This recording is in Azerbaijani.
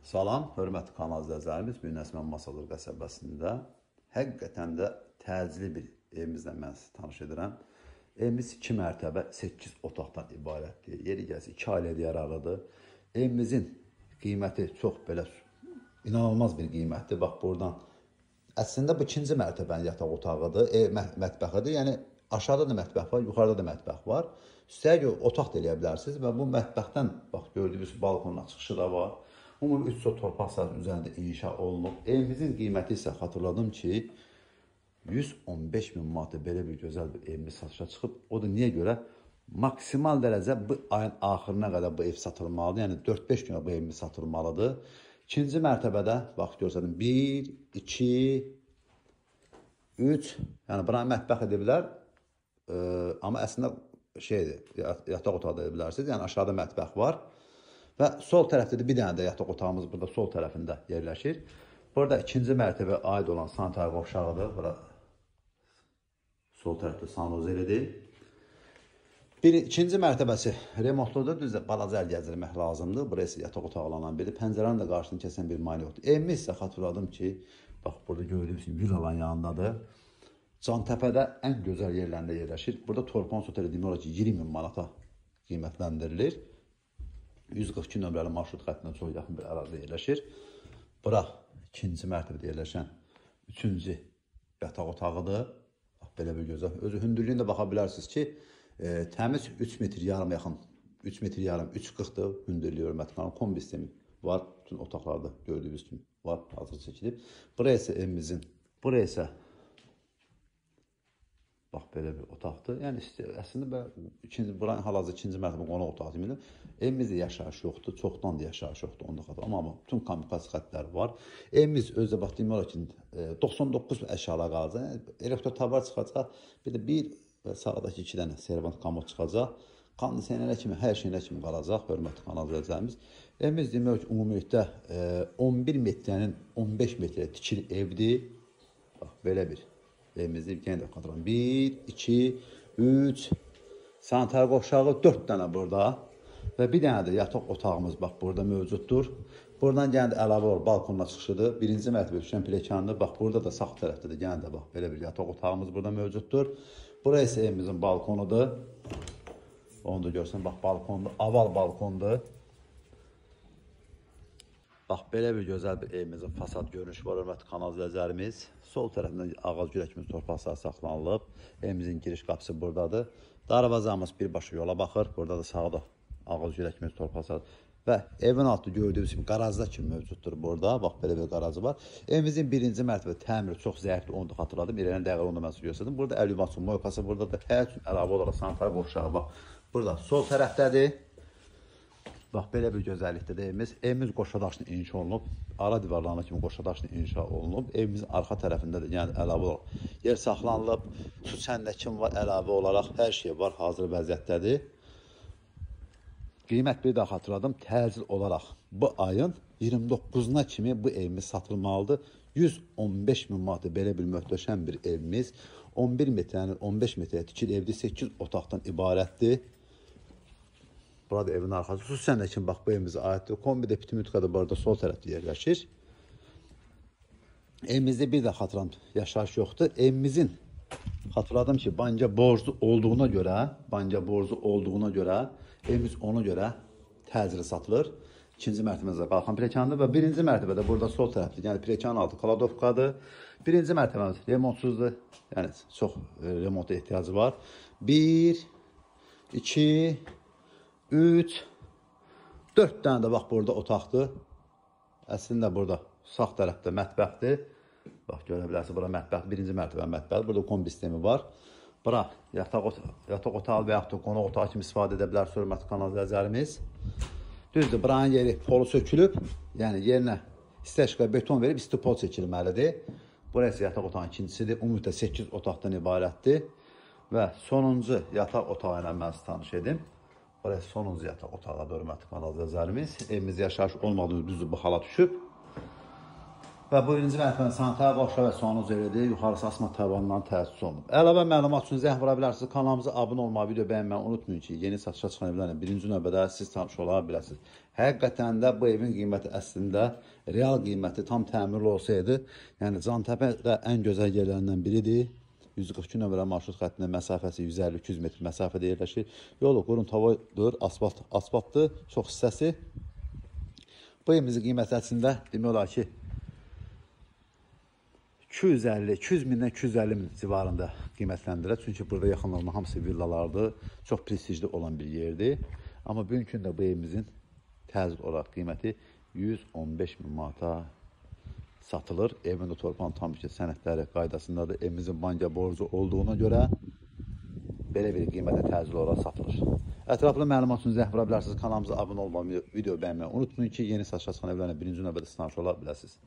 Salam, hörmətli kanal izləyicilərimiz. Bu gün Əsmən Masalır qəsəbəsində həqiqətən də təcili bir evimizlə mən sizi tanış edirəm. Evimiz 2 mərtəbə, 8 otaqdan ibarətdir. Yeri gəlsə 2 ailədə yararlıdır. Evimizin qiyməti çox belə inanılmaz bir qiymətdir. Bax, buradan əslində bu 2-ci mərtəbənin yataq otağıdır, mətbəxidir. Yəni aşağıda da mətbəx var, yuxarıda da mətbəx var. Üstəlik otaq da eləyə bilərsiniz və bu mətbəxdən bax gördüyünüz balkonun çıxışı da var. Ümumi 3 torpaq sahəsinin üzərində inşa olunub. Evimizin qiyməti isə xatırladım ki, 115 min manatı belə bir gözəl bir evimiz satışa çıxıb. O da niyə görə? Maksimal dərəcə bu ayın axırına qədər bu ev satılmalıdır. Yəni 4-5 günə bu evimiz satılmalıdır. İkinci mərtəbədə, bax görsədim, 1, 2, 3, yəni buranı mətbəx edə bilər. Amma əslində şeydir, yataq otağı da edə bilərsiniz. Yəni aşağıda mətbəx var. Və sol tərəfdə də bir dənə də yataq otağımız burada sol tərəfində yerləşir. Burada ikinci mərtəbə aid olan sanitar qovşağıdır. Bura sol tərəfdə sanuzelidir. İkinci mərtəbəsi remontludur. Düzdür, balaca əl gəzdirmək lazımdır. Burası yataq otaqlanan biri. Pəncərənin də qarşısını kəsən bir mani yoxdur. Evimiz isə xatırladım ki, bax burada gördüyünüz kimi villaların yanındadır. Cantəpədə ən gözəl yerlərində yerləşir. Burada Torpons oteli demək olar ki, 20 min manata qiymətləndirilir. 142 nömrəli marşrut xəttinə çox yaxın bir ərazidə yerləşir. Bura ikinci mərtəbədə yerləşən üçüncü yataq otağıdır. Belə bir gözəl. Özü hündürlüyünə baxa bilərsiniz ki, təmiz 3 metr yarım yaxın, 3 metr yarım, 3.40-dır hündürlüyü hörmətli kombi sistemi var. Bütün otaqlarda gördüyünüz kimi var, hazır çəkilib. Buraya isə evimizin, buraya isə bax, belə bir otaqdır. Yəni, əslində, buranın hal-hazırda ikinci mərtəbə qonaq otağı deməli, evimizdə yaşayış yoxdur, çoxdan da yaşayış yoxdur, onda xatır. Amma bütün kommunikasiya xətləri var. Evimiz özdə, bax, demək olar ki, 99 əşyalar qalacaq. Elektro tavar çıxacaq, bir də bir və sağdakı 2 dənə servant komod çıxacaq. Kondisionerə kimi, hər şeyinə kimi qalacaq, hörmətli kanal izləyicilərimiz. Evimiz demək ki, ümumilikdə 11 metrənin 15 metrə tikili evdir. Bax, belə bir evimizdə yenə də xatırlayın. 1, 2, 3, sanitar qovşağı 4 dənə burada və bir dənə də yataq otağımız bax burada mövcuddur. Buradan yenə də əlavə olur, balkonuna çıxışıdır. Birinci mərtəbə düşən pilləkəndir. Bax burada da sağ tərəfdədir. Yenə də bax belə bir yataq otağımız burada mövcuddur. Burası isə evimizin balkonudur. Onu da görsən, bax balkondur, aval balkondur. Bax, belə bir gözəl bir evimizin fasad görünüşü var, hörmətli kanal izləyicilərimiz. Sol tərəfində ağac gürəkimiz torpaq sahəsi saxlanılıb. Evimizin giriş qapısı buradadır. Darvazamız birbaşa yola baxır. Burada da sağda ağac gürəkimiz torpaq sahəsi. Və evin altı gördüyünüz kimi qarazda kimi mövcuddur burada. Bax, belə bir qarazı var. Evimizin birinci mərtəbə təmiri çox zəifdir, onu da xatırladım. İrələn dəqiqə onu da mən size göstərdim. Burada əlümasyon moykası buradadır. Hər üçün əlavə olaraq sanitar qovşağı bax. Burada sol tərəfdədir. Bax, belə bir gözəllikdə evimiz. Evimiz qoşadaşlı inşa olunub. Ara divarlarına kimi qoşadaşlı inşa olunub. Evimizin arxa tərəfində də yəni əlavə olaraq yer saxlanılıb. Su çəndəkim var, əlavə olaraq hər şey var, hazır vəziyyətdədir. Qiymət bir daha xatırladım. Təcil olaraq bu ayın 29-na kimi bu evimiz satılmalıdır. 115 min manatı belə bir möhtəşəm bir evimiz. 11 metrənin 15 metrəyə tikili evdə 8 otaqdan ibarətdir. Burada evin arxası. Xüsusən də ki, bax, bu evimizə aiddir. Kombi də Pitimutka da burada sol tərəfdə yerləşir. Evimizdə bir də xatırladım, yaşayış yoxdur. Evimizin xatırladım ki, banca borclu olduğuna görə, evimiz ona görə təcili satılır. İkinci mərtəbəmizdə qalxan pilləkəndir və birinci mərtəbədə burada sol tərəfdə, yəni pilləkənin altı kaladovkadır. Birinci mərtəbəmiz remontsuzdur, yəni çox remonta ehtiyacı var. 1, 2, 3, 4 dənə də bax burada otaqdır. Əslində burada sağ tərəfdə mətbəxdir. Bax, görə bilərsiniz, bura mətbəx, birinci mərtəbə mətbəxdir. Burada kombi sistemi var. Bura yataq otağı və yaxud da qonaq otağı kimi istifadə edə bilər hörmətli kanal izləyicilərimiz. Düzdür, buranın yeri polu sökülüb. Yəni yerinə istəşqə beton verib istipol çəkilməlidir. Burası yataq otağın ikincisidir. Ümumiyyətlə 8 otaqdan ibarətdir. Və sonuncu yataq otağı ilə mən sizi tanış edim. Burası sonuncu yataq otağı, hörmətli kanal izləyicilərimiz. Evimizdə yaşayış olmadığımız düzdür, bu hala düşüb. Və bu birinci mərtəbənin sanitar başa və sonu üzəridir. Yuxarısı asma tavandan təsis olunub. Əlavə məlumat üçün zəng vura bilərsiniz. Kanalımıza abunə olmağı, video bəyənməyi unutmayın ki, yeni satışa çıxan evlərlə birinci növbədə siz tanış ola biləsiniz. Həqiqətən də bu evin qiyməti əslində real qiyməti tam təmirli olsaydı, yəni Cantəpə də ən gözəl yerlərindən biridir. 142 nömrə marşrut xəttinin məsafəsi 150-200 metr məsafədə yerləşir. Yolu qurun-tavadır, asfaltdır, çox hissəsi. Bu evimizin qiyməti əslində demək olar ki, 200 mindən 250 min civarında qiymətləndirir. Çünki burada yaxınlarının hamısı villalardır. Çox prestijli olan bir yerdir. Amma bugünkü gündə bu evimizin təzyiq olaraq qiyməti 115 min manata satılır. Evin də torpağın tam ki sənədləri qaydasındadır. Evimizin banka borcu olduğuna görə belə bir qiymətə təzyiq olaraq satılır. Ətraflı məlumat üçün zəng vura bilərsiniz. Kanalımıza abunə olmağı, video bəyənməyi unutmayın ki, yeni satışa çıxan evlərlə birinci növbədə tanış ola biləsiniz.